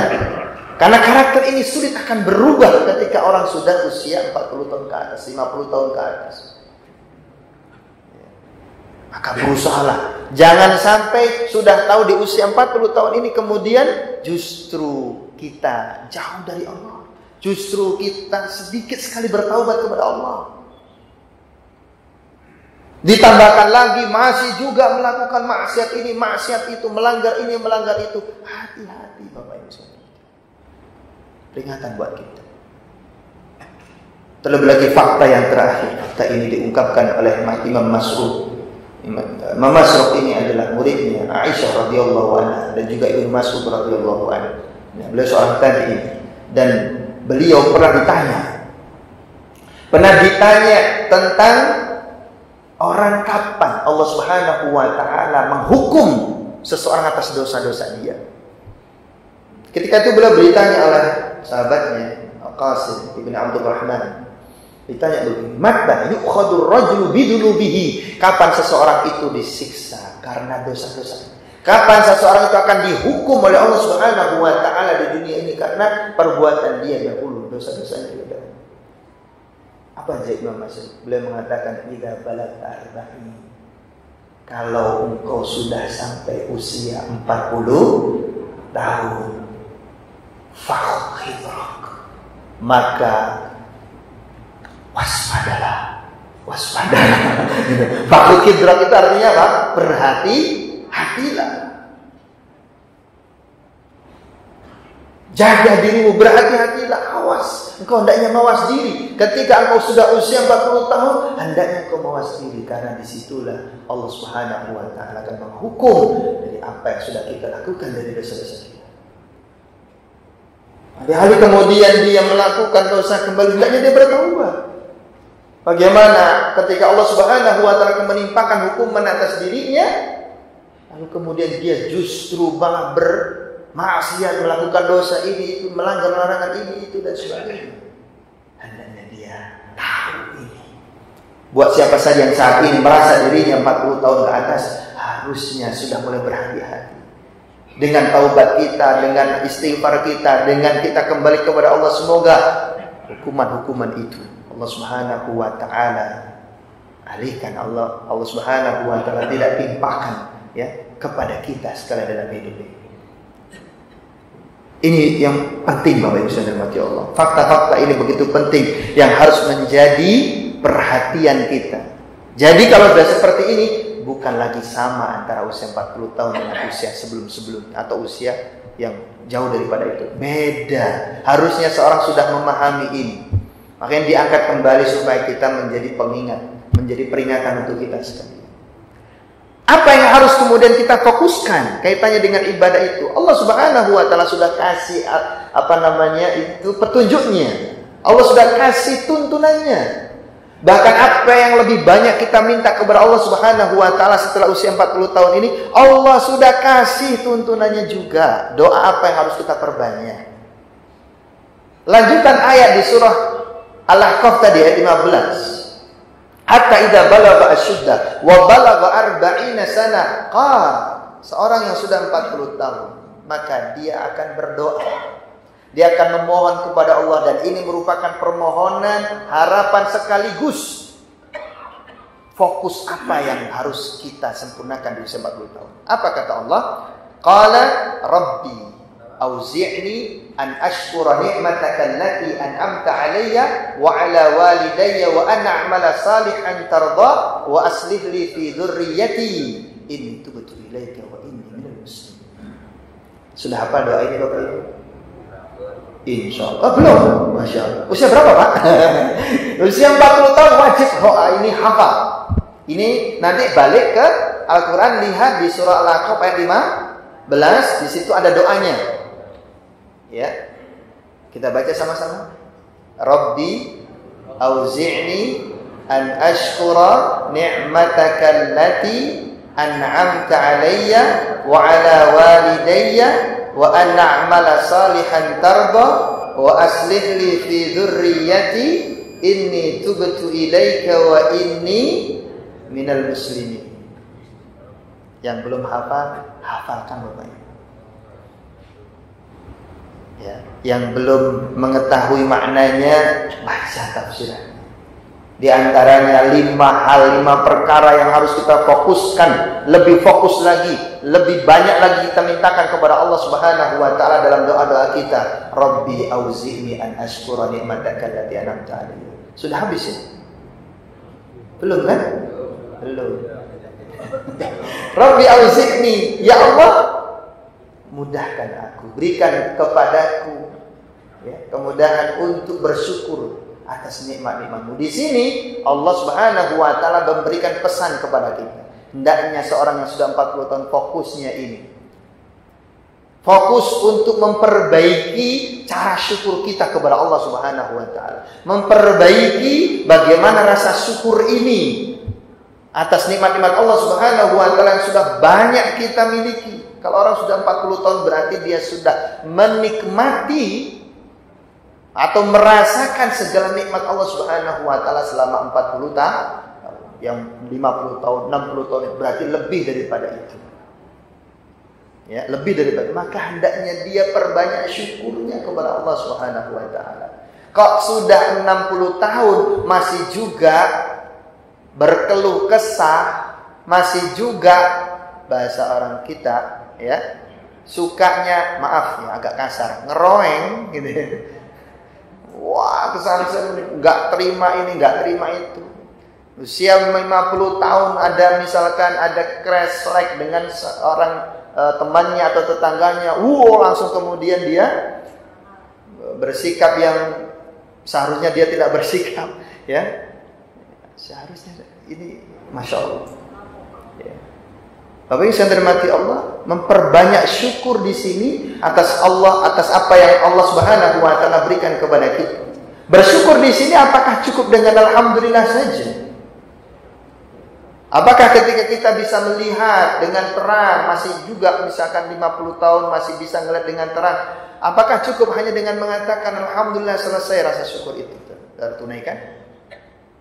Karena karakter ini sulit akan berubah ketika orang sudah usia 40 tahun ke atas, 50 tahun ke atas. Maka berusahalah. Jangan sampai sudah tahu di usia 40 tahun ini kemudian justru kita jauh dari Allah. Justru kita sedikit sekali bertaubat kepada Allah. Ditambahkan lagi masih juga melakukan maksiat ini, maksiat itu, melanggar ini, melanggar itu. Hati-hati Bapak Ibu Saudara. Peringatan buat kita. Terlebih lagi fakta yang terakhir. Fakta ini diungkapkan oleh Imam Mas'ud. Imam Mas'ud ini adalah muridnya Aisyah radhiyallahu anha dan juga Ibnu Mas'ud radhiyallahu anhu. Beliau seorang tabi'in dan beliau pernah ditanya tentang orang kapan Allah Subhanahu wa taala menghukum seseorang atas dosa-dosa dia. Ketika itu beliau ditanya oleh sahabatnya Al-Qasim Ibn Abdurrahman. Ditanya begini, "Mata yu'khadur rajulu bidunubihi?" Kapan seseorang itu disiksa karena dosa-dosa? Kapan seseorang itu akan dihukum oleh Allah Subhanahu wa taala di dunia ini karena perbuatan dia dahulu, dosa-dosanya dia. Apa jawab Imam Mas'ud? Beliau mengatakan, "Idza balagha arba'in." Kalau engkau sudah sampai usia 40 tahun, fakhidrak, maka waspadalah. Fakhidrak itu artinya apa? Hatilah. Jaga dirimu, berhati-hatilah, awas. Engkau hendaknya mawas diri. Ketika engkau sudah usia 40 tahun, hendaknya engkau mawas diri. Karena disitulah Allah Subhanahu wa ta'ala akan menghukum dari apa yang sudah kita lakukan dari dosa-dosa kita. Hari kemudian dia melakukan dosa kembali, hendaknya dia bertaubat. Bagaimana ketika Allah Subhanahu wa ta'ala akan menimpakan hukuman atas dirinya, lalu kemudian dia justru malah bermaksiat, melakukan dosa ini, itu, melanggar larangan ini, itu dan sebagainya. Hendaknya dia tahu ini. Buat siapa saja yang saat ini merasa dirinya 40 tahun ke atas, harusnya sudah mulai berhati-hati. Dengan taubat kita, dengan istighfar kita, dengan kita kembali kepada Allah, semoga hukuman-hukuman itu Allah Subhanahu wa ta'ala alihkan. Allah Subhanahu wa ta'ala tidak timpakan, ya, kepada kita sekali dalam hidup ini. Ini yang penting Bapak Ibu Saudara Allah. Fakta-fakta ini begitu penting yang harus menjadi perhatian kita. Jadi kalau sudah seperti ini, bukan lagi sama antara usia 40 tahun dengan usia sebelum-sebelumnya atau usia yang jauh daripada itu. Beda. Harusnya seorang sudah memahami ini. Makanya diangkat kembali supaya kita menjadi pengingat, menjadi peringatan untuk kita sekalian. Apa yang harus kemudian kita fokuskan kaitannya dengan ibadah itu? Allah Subhanahu wa ta'ala sudah kasih itu petunjuknya. Allah sudah kasih tuntunannya. Bahkan apa yang lebih banyak kita minta kepada Allah Subhanahu wa taala setelah usia 40 tahun ini, Allah sudah kasih tuntunannya juga. Doa apa yang harus kita perbanyak? Lanjutan ayat di surah Al-Ahqaf tadi ayat 15. Hatta idza balagha asyudda wa balagha 40 sana qala, seorang yang sudah 40 tahun, maka dia akan berdoa. Dia akan memohon kepada Allah, dan ini merupakan permohonan harapan sekaligus. Fokus apa yang harus kita sempurnakan di usia 40 tahun? Apa kata Allah? Qala Rabbi auzi'ni an ashkura ni'mataka allati an'amta 'alayya wa 'ala walidayya wa an a'mala salihan tarda wa aslih li fi dhurriyyati inni tubtu ilaika wa inni minal muslimin. Sudah hafal doa ini Bapak Ibu? Insyaallah. Belum? Masya Allah. Usia berapa Pak? Usia 40 tahun wajib ini hafal. Ini nanti balik ke Al-Quran, lihat di surah Al-Ahqaf ayat 15. Di situ ada doanya. Ya, kita baca sama-sama. Rabbi auzi'ni an ashkura ni'mataka allati an'amta 'alayya wa 'ala walidayya wa an a'mala salihan tarda wa aslih li fi dhurriyyati inni tubtu ilaika wa inni minal muslimin. Yang belum hafal, hafalkan Bapak. Ya, yang belum mengetahui maknanya, baca tafsiran. Di antaranya 5 hal, 5 perkara yang harus kita fokuskan, lebih fokus lagi, lebih banyak lagi kita mintakan kepada Allah Subhanahu wa taala dalam doa-doa kita. Rabbi auzi'ni an ashkura ni'mataka allati an'amta 'alayya. Sudah habis ya? Belum kan? Belum. Rabbi auzi'ni, ya Allah, mudahkan aku, berikan kepadaku ya, kemudahan untuk bersyukur atas nikmat-nikmat-Mu. Di sini Allah Subhanahu wa taala memberikan pesan kepada kita. Hendaknya seorang yang sudah 40 tahun fokusnya ini. Fokus untuk memperbaiki cara syukur kita kepada Allah Subhanahu wa taala. Memperbaiki bagaimana rasa syukur ini atas nikmat-nikmat Allah Subhanahu wa taala yang sudah banyak kita miliki. Kalau orang sudah 40 tahun berarti dia sudah menikmati atau merasakan segala nikmat Allah Subhanahu wa taala selama 40 tahun. Yang 50 tahun, 60 tahun berarti lebih daripada itu. Ya, lebih daripada, maka hendaknya dia perbanyak syukurnya kepada Allah Subhanahu wa taala. Kok sudah 60 tahun masih juga berkeluh kesah, masih juga bahasa orang kita ya, sukanya, maaf ya agak kasar, ngeroeng gitu ya. Wah, kesana-sana nggak terima ini, nggak terima itu. Usia 50 tahun ada misalkan ada crash like dengan seorang temannya atau tetangganya, langsung kemudian dia bersikap yang seharusnya dia tidak bersikap, ya. Seharusnya ini, masya Allah. Ya. Bapak Ibu yang dirahmati Allah, memperbanyak syukur di sini atas Allah, atas apa yang Allah Subhanahu wa taala berikan kepada kita. Bersyukur di sini apakah cukup dengan alhamdulillah saja? Apakah ketika kita bisa melihat dengan terang, masih juga misalkan 50 tahun masih bisa melihat dengan terang, apakah cukup hanya dengan mengatakan alhamdulillah selesai rasa syukur itu tertunaikan?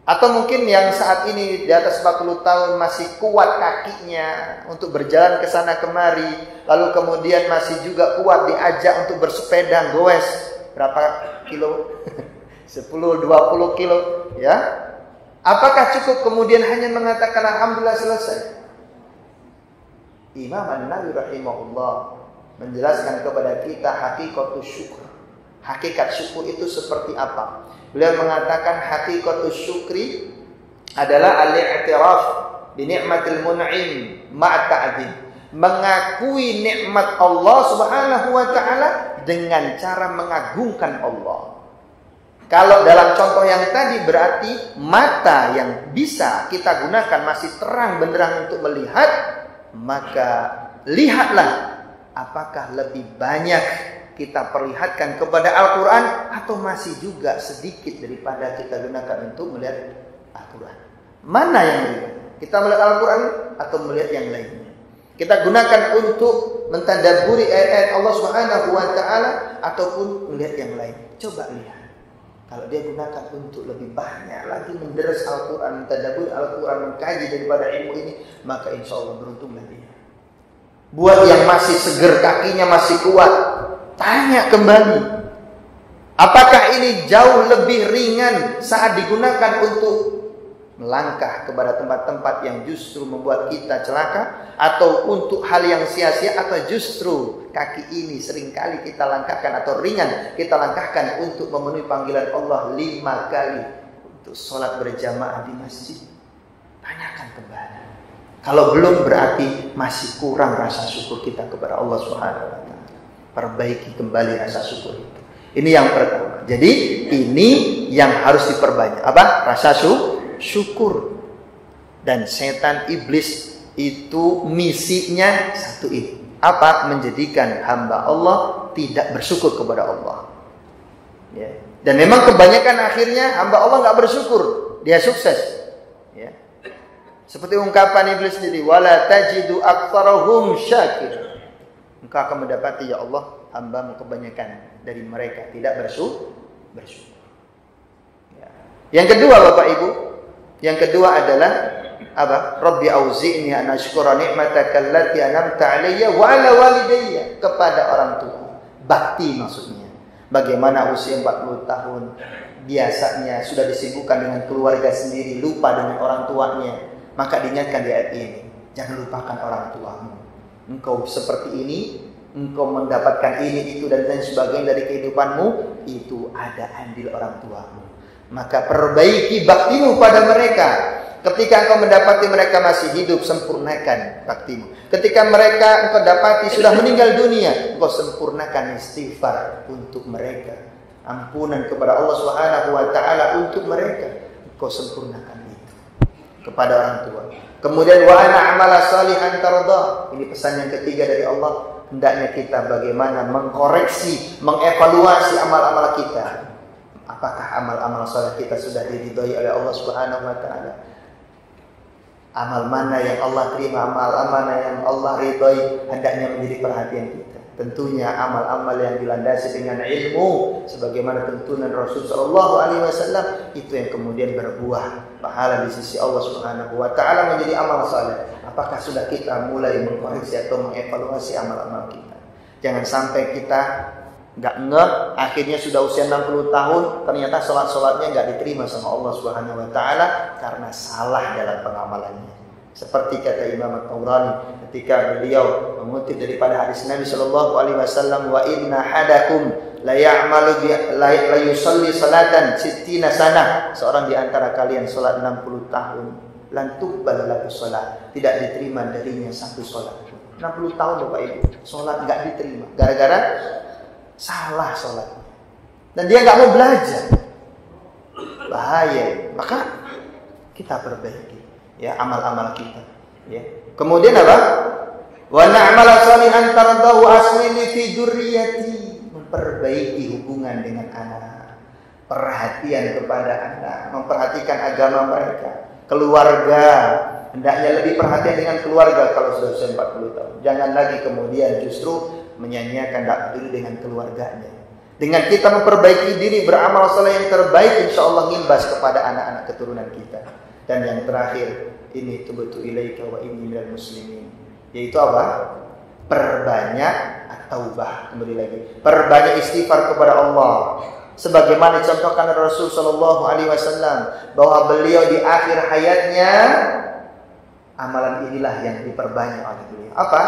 Atau mungkin yang saat ini di atas 40 tahun masih kuat kakinya untuk berjalan ke sana kemari, lalu kemudian masih juga kuat diajak untuk bersepeda goes berapa kilo? 10, 20 kilo, ya. Apakah cukup kemudian hanya mengatakan alhamdulillah selesai? Imam An-Nawawi rahimahullah menjelaskan kepada kita hakikatus syukur. Hakikat syukur itu seperti apa? Beliau mengatakan hakikatus syukri adalah al-i'tiraf bi ni'matil mun'im ma'a ta'zim. Mengakui nikmat Allah Subhanahu wa taala dengan cara mengagungkan Allah. Kalau dalam contoh yang tadi berarti mata yang bisa kita gunakan masih terang benderang untuk melihat, maka lihatlah apakah lebih banyak kita perlihatkan kepada Al-Quran, atau masih juga sedikit daripada kita gunakan untuk melihat Al-Quran? Mana yang lebih? Kita melihat Al-Quran atau melihat yang lainnya? Kita gunakan untuk mentadabburi ayat Allah Subhanahu wa taala ataupun melihat yang lain? Coba lihat. Kalau dia gunakan untuk lebih banyak lagi menderes Al-Quran, mentadabburi Al-Quran, mengkaji daripada ilmu ini, maka insya Allah beruntunglah dia. Buat yang masih seger, kakinya masih kuat, tanya kembali. Apakah ini jauh lebih ringan saat digunakan untuk melangkah kepada tempat-tempat yang justru membuat kita celaka, atau untuk hal yang sia-sia, atau justru kaki ini seringkali kita langkahkan atau ringan kita langkahkan untuk memenuhi panggilan Allah 5 kali untuk sholat berjamaah di masjid? Tanyakan kembali. Kalau belum, berarti masih kurang rasa syukur kita kepada Allah Subhanahu wa taala. Perbaiki kembali rasa syukur itu. Ini yang pertama. Jadi ini yang harus diperbanyak. Apa? Rasa syukur. Dan setan iblis itu misinya satu ini. Apa? Menjadikan hamba Allah tidak bersyukur kepada Allah. Ya. Dan memang kebanyakan akhirnya hamba Allah nggak bersyukur, dia sukses. Ya. Seperti ungkapan iblis sendiri, wala tajidu aktsarahum syakir. Engkau akan mendapati, ya Allah, hamba kebanyakan dari mereka tidak bersyukur. Ya. Yang kedua, Bapak Ibu, yang kedua adalah apa? Rabbi auzi'ni an ashkura ni'mataka allati an'amta 'alayya wa 'ala walidayya, kepada orang tua. Bakti maksudnya. Bagaimana usia 40 tahun biasanya sudah disibukkan dengan keluarga sendiri, lupa dengan orang tuanya. Maka diingatkan di ayat ini, jangan lupakan orang tuamu. Engkau seperti ini, engkau mendapatkan ini, itu, dan lain sebagainya dari kehidupanmu, itu ada andil orang tuamu. Maka perbaiki baktimu pada mereka. Ketika engkau mendapati mereka masih hidup, sempurnakan baktimu. Ketika mereka engkau dapati sudah meninggal dunia, engkau sempurnakan istighfar untuk mereka. Ampunan kepada Allah Subhanahu wa taala untuk mereka, engkau sempurnakan itu kepada orang tua. Kemudian wa ana amala salihan tarda. Ini pesan yang ketiga dari Allah. Hendaknya kita bagaimana mengkoreksi, mengevaluasi amal-amal kita. Apakah amal-amal saleh kita sudah diridhai oleh Allah Subhanahu wa taala? Amal mana yang Allah terima, amal mana yang Allah ridhai, hendaknya menjadi perhatian kita. Tentunya amal-amal yang dilandasi dengan ilmu, sebagaimana tuntunan Rasul sallallahu alaihi wasallam, itu yang kemudian berbuah pahala di sisi Allah Subhanahu wa taala menjadi amal saleh. Apakah sudah kita mulai mengkoreksi atau mengevaluasi amal-amal kita? Jangan sampai kita nggak ngeh, akhirnya sudah usia 60 tahun, ternyata sholat-sholatnya nggak diterima sama Allah Subhanahu wa taala karena salah dalam pengamalannya. Seperti kata Imam At-Tabrani ketika beliau mengutip daripada hadis Nabi sallallahu alaihi wasallam, wa inna hadakum la ya'malu la yusalli salatan 60 sanah. Seorang di antara kalian salat 60 tahun, lan tuqbal lahu salat, tidak diterima darinya satu salat. 60 tahun Bapak Ibu, salat enggak diterima gara-gara salah salatnya. Dan dia enggak mau belajar. Bahaya. Maka kita perbaiki ya amal-amal kita, ya. Kemudian apa? Wa na'mala salihan tardahu aslini fi dzurriyyati, memperbaiki hubungan dengan anak, perhatian kepada anak, memperhatikan agama mereka, keluarga, hendaknya lebih perhatian dengan keluarga kalau sudah usia 40 tahun. Jangan lagi kemudian justru menyanyiakan tak peduli dengan keluarganya. Dengan kita memperbaiki diri, beramal saleh yang terbaik, insya Allah ngimbas kepada anak-anak keturunan kita. Dan yang terakhir, ini tubtu ilaika wa inni minal muslimin, yaitu apa? Perbanyak at-taubah. Kembali lagi, perbanyak istighfar kepada Allah. Sebagaimana dicontohkan Rasul sallallahu alaihi wasallam bahwa beliau di akhir hayatnya amalan inilah yang diperbanyak oleh beliau. Apa?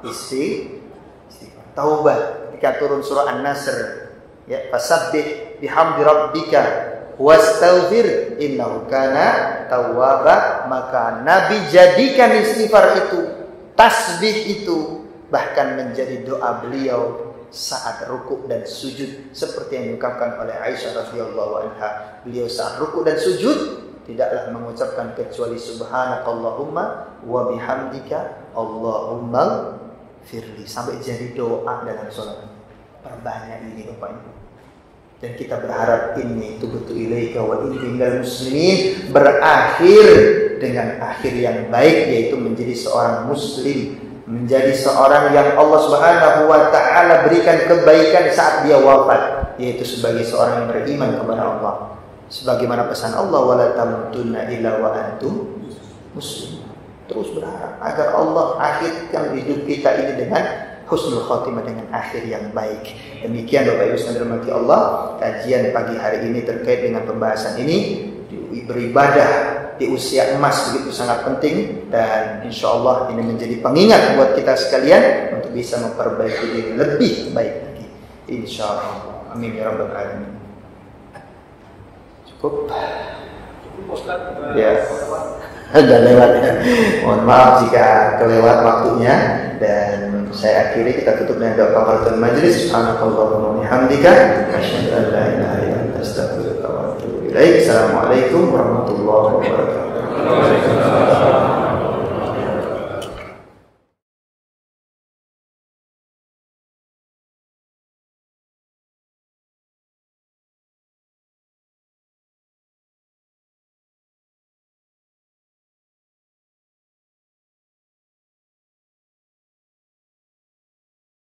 Istighfar, taubah. Ketika turun surah An-Nasr, ya, fasabbih bihamdi rabbika wastaghfir innahu kana tawwaba, maka Nabi jadikan istighfar itu, tasbih itu bahkan menjadi doa beliau saat rukuk dan sujud, seperti yang diungkapkan oleh Aisyah radhiyallahu anha. Beliau saat rukuk dan sujud tidaklah mengucapkan kecuali subhanakallahumma wa bihamdika Allahumma firli, sampai jadi doa dalam salat. Perbanyak ini Bapak Ibu. Dan kita berharap ini tubutu ilaika wa innal muslimin berakhir dengan akhir yang baik, yaitu menjadi seorang muslim, menjadi seorang yang Allah Subhanahu wa taala berikan kebaikan saat dia wafat, yaitu sebagai seorang yang beriman kepada Allah. Sebagaimana pesan Allah, wala tamutunna illa wa antum muslim. Terus berharap agar Allah akhirkan hidup kita ini dengan husnul khotimah, dengan akhir yang baik. Demikian Bapak Ibu sekalian dirahmati Allah, kajian pagi hari ini terkait dengan pembahasan ini. Beribadah di usia emas begitu sangat penting, dan insya Allah ini menjadi pengingat buat kita sekalian untuk bisa memperbaiki diri lebih baik lagi, insya Allah. Amin ya rabbal alamin. Cukup ya, sudah lewat ya. Mohon maaf jika kelewat waktunya, dan saya akhiri, kita tutup dengan doa kafaratul majlis. Subhanakallahumma wa bihamdika asyhadu an la ilaha illa anta astaghfiruka wa atubu ilaik. Assalamualaikum warahmatullahi wabarakatuh.